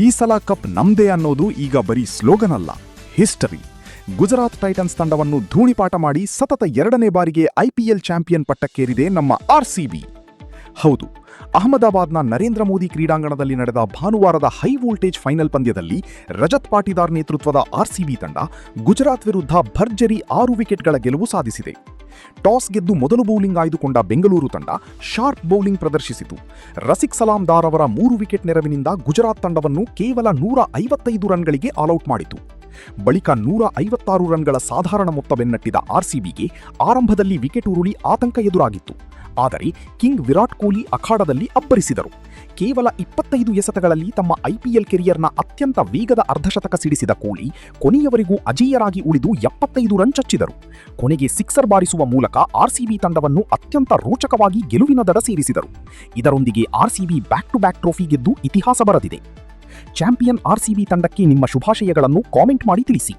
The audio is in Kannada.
ಈ ಸಲ ಕಪ್ ನಮ್ದೇ ಅನ್ನೋದು ಈಗ ಬರೀ ಸ್ಲೋಗನ್ ಅಲ್ಲ, ಹಿಸ್ಟರಿ. ಗುಜರಾತ್ ಟೈಟನ್ಸ್ ತಂಡವನ್ನು ಧೂಳಿಪಾಠ ಮಾಡಿ ಸತತ 2ನೇ ಬಾರಿಗೆ IPL ಚಾಂಪಿಯನ್ ಪಟ್ಟಕ್ಕೇರಿದೆ ನಮ್ಮ RCB. ಹೌದು, ಅಹಮದಾಬಾದ್ನ ನರೇಂದ್ರ ಮೋದಿ ಕ್ರೀಡಾಂಗಣದಲ್ಲಿ ನಡೆದ ಭಾನುವಾರದ ಹೈ ವೋಲ್ಟೇಜ್ ಫೈನಲ್ ಪಂದ್ಯದಲ್ಲಿ ರಜತ್ ಪಾಟಿದಾರ್ ನೇತೃತ್ವದ RCB ತಂಡ ಗುಜರಾತ್ ವಿರುದ್ಧ ಭರ್ಜರಿ 6 ವಿಕೆಟ್ಗಳ ಗೆಲುವು ಸಾಧಿಸಿದೆ. ಟಾಸ್ ಗೆದ್ದು ಮೊದಲು ಬೌಲಿಂಗ್ ಆಯ್ದುಕೊಂಡ ಬೆಂಗಳೂರು ತಂಡ ಶಾರ್ಪ್ ಬೌಲಿಂಗ್ ಪ್ರದರ್ಶಿಸಿತು. ರಸಿಕ್ ಸಲಾಂ ದಾರ್ ಅವರ 3 ವಿಕೆಟ್ ನೆರವಿನಿಂದ ಗುಜರಾತ್ ತಂಡವನ್ನು ಕೇವಲ 155 ರನ್ಗಳಿಗೆ ಆಲ್ಔಟ್ ಮಾಡಿತು. ಬಳಿಕ 156 ರನ್ಗಳ ಸಾಧಾರಣ ಮೊತ್ತ ಬೆನ್ನಟ್ಟಿದ RCBಗೆ ಆರಂಭದಲ್ಲಿ ವಿಕೆಟ್ ಉರುಳಿ ಆತಂಕ ಎದುರಾಗಿತ್ತು. ಆದರೆ ಕಿಂಗ್ ವಿರಾಟ್ ಕೊಹ್ಲಿ ಅಖಾಡದಲ್ಲಿ ಅಬ್ಬರಿಸಿದರು. ಕೇವಲ 25 ಎಸೆತಗಳಲ್ಲಿ ತಮ್ಮ IPL ಕೆರಿಯರ್ನ ಅತ್ಯಂತ ವೇಗದ ಅರ್ಧಶತಕ ಸಿಡಿಸಿದ ಕೊಹ್ಲಿ ಕೊನೆಯವರೆಗೂ ಅಜೇಯರಾಗಿ ಉಳಿದು 75 ರನ್ ಚಚ್ಚಿದರು. ಕೊನೆಗೆ ಸಿಕ್ಸರ್ ಬಾರಿಸುವ ಮೂಲಕ RCB ತಂಡವನ್ನು ಅತ್ಯಂತ ರೋಚಕವಾಗಿ ಗೆಲುವಿನ ದಡ ಸೇರಿಸಿದರು. ಇದರೊಂದಿಗೆ RCB back to back trophy ಗೆದ್ದು ಇತಿಹಾಸ ಬರೆದಿದೆ. ಚಾಂಪಿಯನ್ RCB ತಂಡಕ್ಕೆ ನಿಮ್ಮ ಶುಭಾಶಯಗಳನ್ನು ಕಾಮೆಂಟ್ ಮಾಡಿ ತಿಳಿಸಿ.